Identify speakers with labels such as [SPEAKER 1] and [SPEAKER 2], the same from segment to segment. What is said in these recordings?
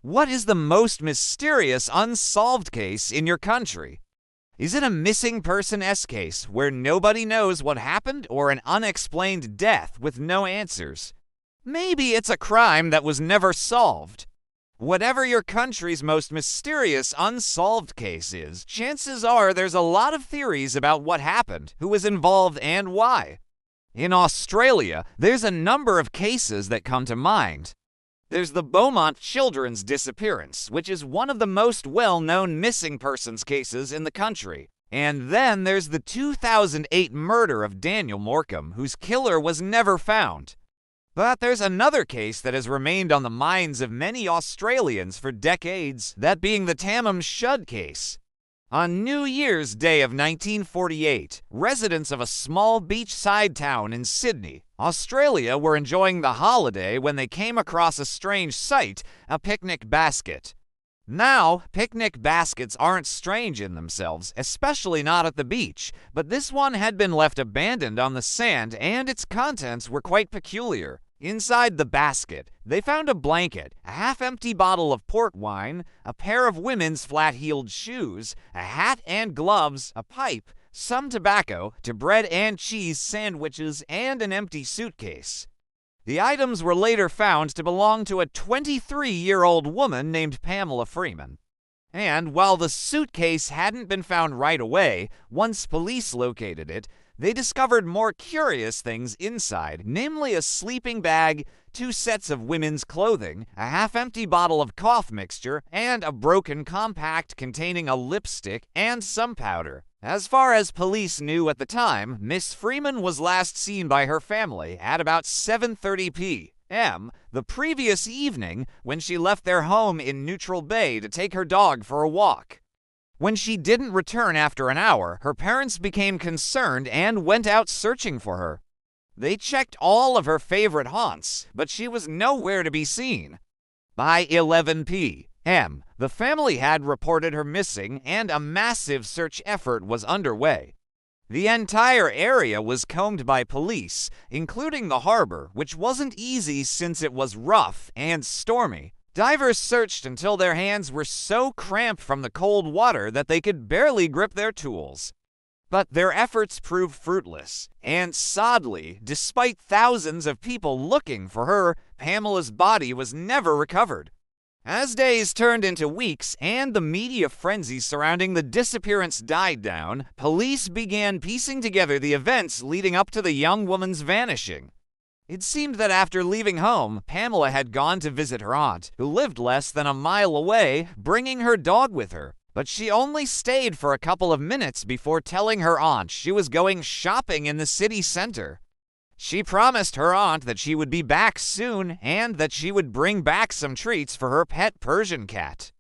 [SPEAKER 1] What is the most mysterious unsolved case in your country? Is it a missing person case where nobody knows what happened, or an unexplained death with no answers? Maybe it's a crime that was never solved. Whatever your country's most mysterious unsolved case is, chances are there's a lot of theories about what happened, who was involved, and why. In Australia, there's a number of cases that come to mind. There's the Beaumont children's disappearance, which is one of the most well-known missing persons cases in the country. And then there's the 2008 murder of Daniel Morecambe, whose killer was never found. But there's another case that has remained on the minds of many Australians for decades, that being the Tamam Shud Case. On New Year's Day of 1948, residents of a small beachside town in Sydney, Australia, were enjoying the holiday when they came across a strange sight, a picnic basket. Now, picnic baskets aren't strange in themselves, especially not at the beach, but this one had been left abandoned on the sand, and its contents were quite peculiar. Inside the basket, they found a blanket, a half-empty bottle of port wine, a pair of women's flat-heeled shoes, a hat and gloves, a pipe, some tobacco, to bread and cheese sandwiches, and an empty suitcase. The items were later found to belong to a 23-year-old woman named Pamela Freeman. And while the suitcase hadn't been found right away, once police located it, they discovered more curious things inside, namely a sleeping bag, 2 sets of women's clothing, a half-empty bottle of cough mixture, and a broken compact containing a lipstick and some powder. As far as police knew at the time, Miss Freeman was last seen by her family at about 7:30 p.m. the previous evening, when she left their home in Neutral Bay to take her dog for a walk. When she didn't return after an hour, her parents became concerned and went out searching for her. They checked all of her favorite haunts, but she was nowhere to be seen. By 11 p.m., the family had reported her missing, and a massive search effort was underway. The entire area was combed by police, including the harbor, which wasn't easy since it was rough and stormy. Divers searched until their hands were so cramped from the cold water that they could barely grip their tools. But their efforts proved fruitless, and sadly, despite thousands of people looking for her, Pamela's body was never recovered. As days turned into weeks and the media frenzy surrounding the disappearance died down, police began piecing together the events leading up to the young woman's vanishing. It seemed that after leaving home, Pamela had gone to visit her aunt, who lived less than a mile away, bringing her dog with her. But she only stayed for a couple of minutes before telling her aunt she was going shopping in the city center. She promised her aunt that she would be back soon and that she would bring back some treats for her pet Persian cat.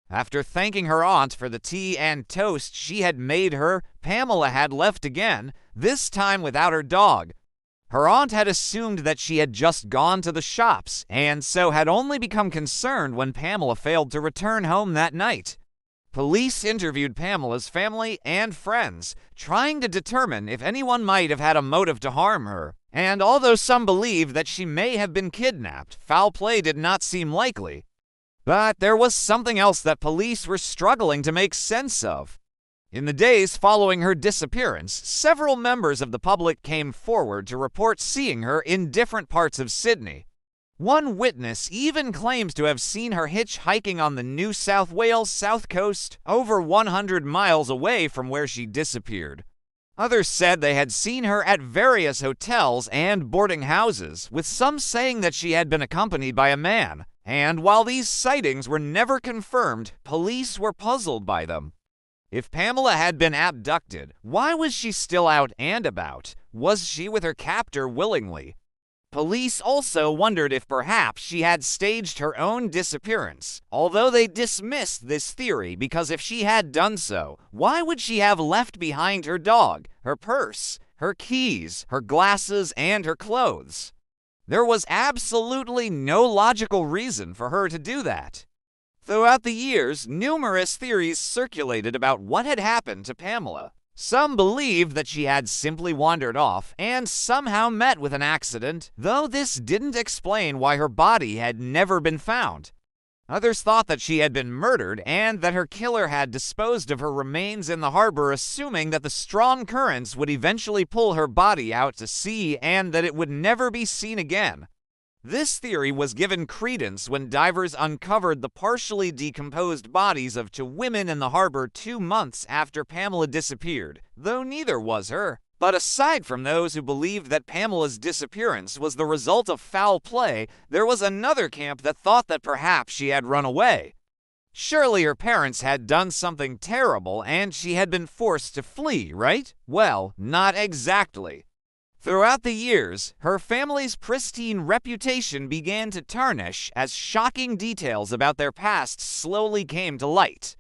[SPEAKER 1] After thanking her aunt for the tea and toast she had made her, Pamela had left again, this time without her dog. Her aunt had assumed that she had just gone to the shops, and so had only become concerned when Pamela failed to return home that night. Police interviewed Pamela's family and friends, trying to determine if anyone might have had a motive to harm her. And although some believed that she may have been kidnapped, foul play did not seem likely. But there was something else that police were struggling to make sense of. In the days following her disappearance, several members of the public came forward to report seeing her in different parts of Sydney. One witness even claims to have seen her hitchhiking on the New South Wales south coast, over 100 miles away from where she disappeared. Others said they had seen her at various hotels and boarding houses, with some saying that she had been accompanied by a man. And while these sightings were never confirmed, police were puzzled by them. If Pamela had been abducted, why was she still out and about? Was she with her captor willingly? Police also wondered if perhaps she had staged her own disappearance, although they dismissed this theory because if she had done so, why would she have left behind her dog, her purse, her keys, her glasses, and her clothes? There was absolutely no logical reason for her to do that. Throughout the years, numerous theories circulated about what had happened to Pamela. Some believed that she had simply wandered off and somehow met with an accident, though this didn't explain why her body had never been found. Others thought that she had been murdered and that her killer had disposed of her remains in the harbor, assuming that the strong currents would eventually pull her body out to sea and that it would never be seen again. This theory was given credence when divers uncovered the partially decomposed bodies of two women in the harbor 2 months after Pamela disappeared, though neither was her. But aside from those who believed that Pamela's disappearance was the result of foul play, there was another camp that thought that perhaps she had run away. Surely her parents had done something terrible and she had been forced to flee, right? Well, not exactly. Throughout the years, her family's pristine reputation began to tarnish as shocking details about their past slowly came to light.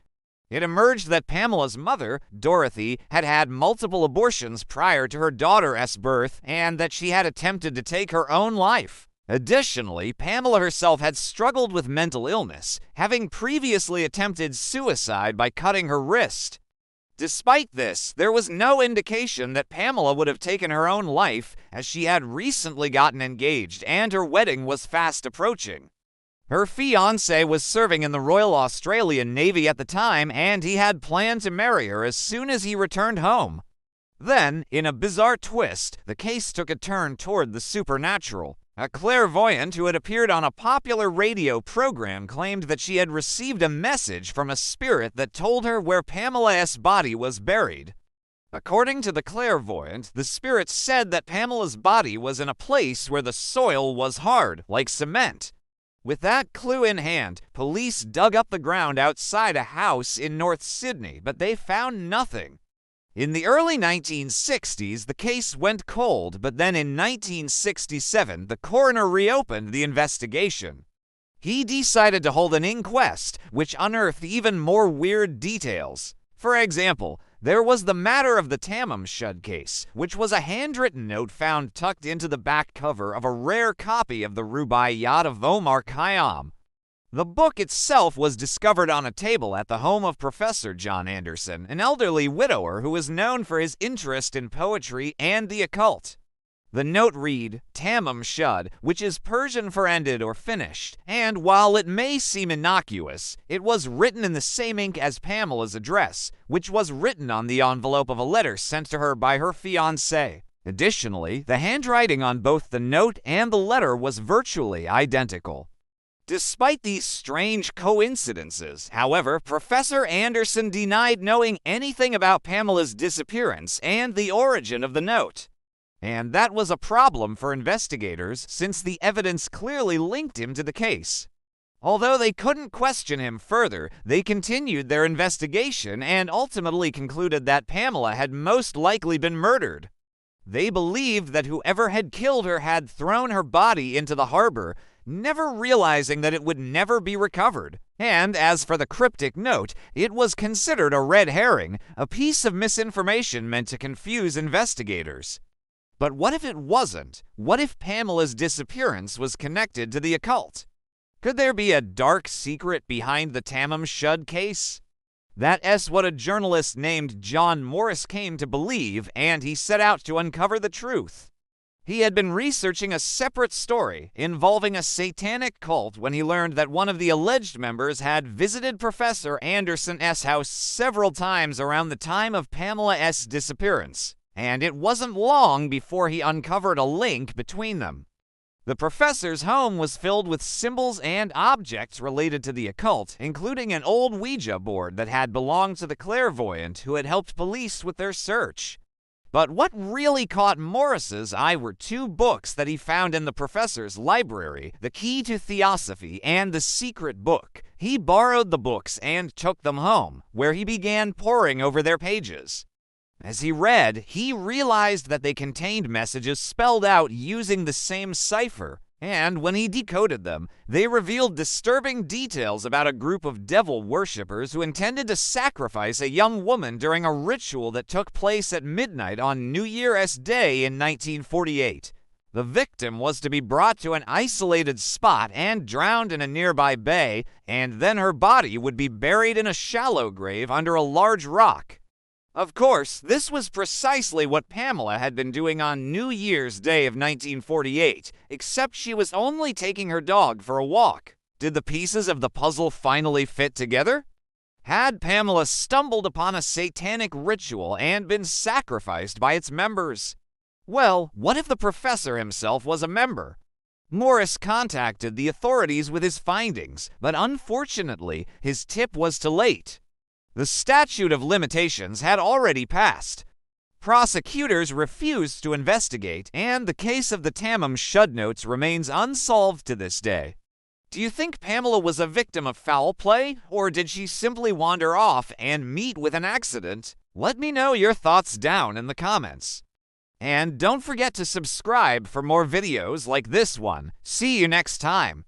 [SPEAKER 1] It emerged that Pamela's mother, Dorothy, had had multiple abortions prior to her daughter's birth and that she had attempted to take her own life. Additionally, Pamela herself had struggled with mental illness, having previously attempted suicide by cutting her wrist. Despite this, there was no indication that Pamela would have taken her own life, as she had recently gotten engaged and her wedding was fast approaching. Her fiancé was serving in the Royal Australian Navy at the time, and he had planned to marry her as soon as he returned home. Then, in a bizarre twist, the case took a turn toward the supernatural. A clairvoyant who had appeared on a popular radio program claimed that she had received a message from a spirit that told her where Pamela's body was buried. According to the clairvoyant, the spirit said that Pamela's body was in a place where the soil was hard, like cement. With that clue in hand, police dug up the ground outside a house in North Sydney, but they found nothing. In the early 1960s, the case went cold, but then in 1967, the coroner reopened the investigation. He decided to hold an inquest, which unearthed even more weird details. For example, there was the matter of the Tamam Shud Case, which was a handwritten note found tucked into the back cover of a rare copy of the Rubaiyat of Omar Khayyam. The book itself was discovered on a table at the home of Professor John Anderson, an elderly widower who was known for his interest in poetry and the occult. The note read, Tamam Shud, which is Persian for ended or finished, and while it may seem innocuous, it was written in the same ink as Pamela's address, which was written on the envelope of a letter sent to her by her fiancé. Additionally, the handwriting on both the note and the letter was virtually identical. Despite these strange coincidences, however, Professor Anderson denied knowing anything about Pamela's disappearance and the origin of the note. And that was a problem for investigators since the evidence clearly linked him to the case. Although they couldn't question him further, they continued their investigation and ultimately concluded that Pamela had most likely been murdered. They believed that whoever had killed her had thrown her body into the harbor, never realizing that it would never be recovered. And as for the cryptic note, it was considered a red herring, a piece of misinformation meant to confuse investigators. But what if it wasn't? What if Pamela's disappearance was connected to the occult? Could there be a dark secret behind the Tamam Shud case? That's what a journalist named John Morris came to believe, and he set out to uncover the truth. He had been researching a separate story involving a satanic cult when he learned that one of the alleged members had visited Professor Anderson's house several times around the time of Pamela's disappearance, and it wasn't long before he uncovered a link between them. The professor's home was filled with symbols and objects related to the occult, including an old Ouija board that had belonged to the clairvoyant who had helped police with their search. But what really caught Morris's eye were 2 books that he found in the professor's library, The Key to Theosophy and The Secret Book. He borrowed the books and took them home, where he began poring over their pages. As he read, he realized that they contained messages spelled out using the same cipher, and when he decoded them, they revealed disturbing details about a group of devil worshippers who intended to sacrifice a young woman during a ritual that took place at midnight on New Year's Day in 1948. The victim was to be brought to an isolated spot and drowned in a nearby bay, and then her body would be buried in a shallow grave under a large rock. Of course, this was precisely what Pamela had been doing on New Year's Day of 1948, except she was only taking her dog for a walk. Did the pieces of the puzzle finally fit together? Had Pamela stumbled upon a satanic ritual and been sacrificed by its members? Well, what if the professor himself was a member? Morris contacted the authorities with his findings, but unfortunately, his tip was too late. The statute of limitations had already passed. Prosecutors refused to investigate, and the case of the Tamam Shud notes remains unsolved to this day. Do you think Pamela was a victim of foul play, or did she simply wander off and meet with an accident? Let me know your thoughts down in the comments. And don't forget to subscribe for more videos like this one. See you next time.